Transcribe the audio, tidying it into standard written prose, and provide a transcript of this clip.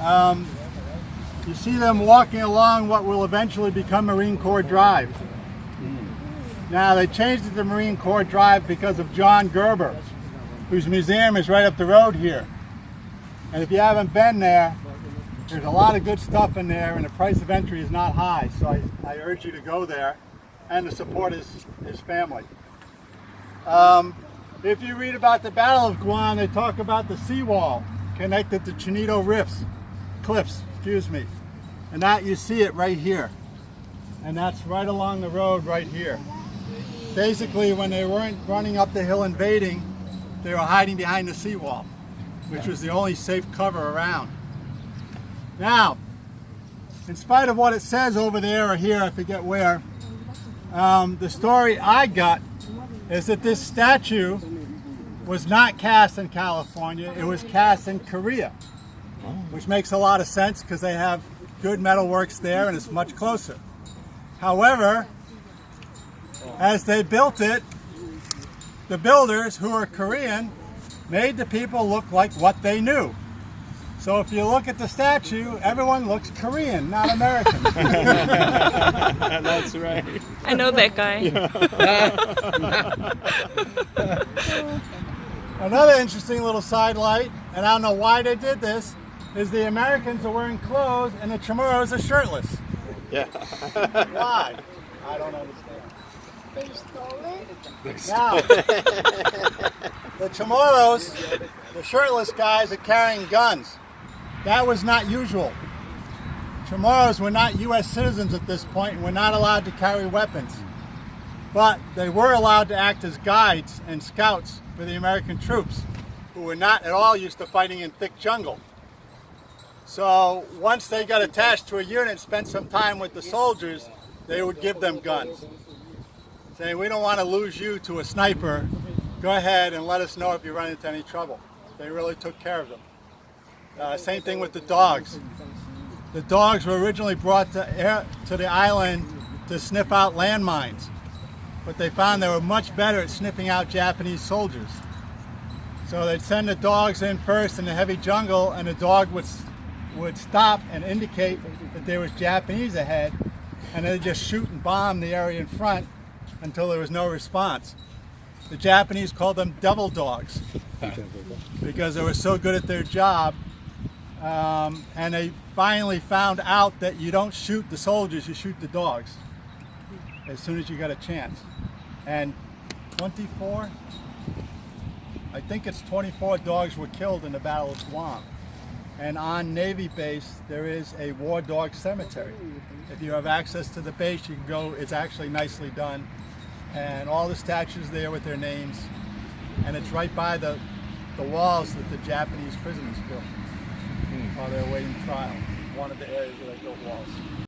You see them walking along what will eventually become Marine Corps Drive. Now they changed it to Marine Corps Drive because of John Gerber, whose museum is right up the road here. And if you haven't been there, there's a lot of good stuff in there, and the price of entry is not high. So I urge you to go there and to support his family. If you read about the Battle of Guam, they talk about the seawall connected to Chinito Cliffs, and that you see it right here. And that's right along the road right here. Basically, when they weren't running up the hill invading, they were hiding behind the seawall, which was the only safe cover around. Now, in spite of what it says over there or here, I forget where, the story I got is that this statue was not cast in California, it was cast in Korea, which makes a lot of sense because they have good metalworks there and it's much closer. However, as they built it, the builders, who are Korean, made the people look like what they knew. So if you look at the statue, everyone looks Korean, not American. That's right. I know that guy. Another interesting little sidelight, and I don't know why they did this, is the Americans are wearing clothes and the Chamorros are shirtless. Yeah. Why? I don't understand. They stole it? Now, the Chamorros, the shirtless guys, are carrying guns. That was not usual. Chamorros were not U.S. citizens at this point and were not allowed to carry weapons. But they were allowed to act as guides and scouts for the American troops, who were not at all used to fighting in thick jungle. So once they got attached to a unit and spent some time with the soldiers, they would give them guns, saying, we don't want to lose you to a sniper. Go ahead and let us know if you run into any trouble. They really took care of them. Same thing with the dogs. The dogs were originally brought to the island to sniff out landmines, but they found they were much better at sniffing out Japanese soldiers. So they'd send the dogs in first in the heavy jungle, and the dog would stop and indicate that there was Japanese ahead, and they'd just shoot and bomb the area in front until there was no response. The Japanese called them devil dogs because they were so good at their job. And they finally found out that you don't shoot the soldiers, you shoot the dogs as soon as you got a chance. And 24, I think it's 24 dogs were killed in the Battle of Guam. And on Navy base, there is a war dog cemetery. If you have access to the base, you can go. It's actually nicely done. And all the statues there with their names. And it's right by the walls that the Japanese prisoners built while they were awaiting trial. One of the areas where they built walls.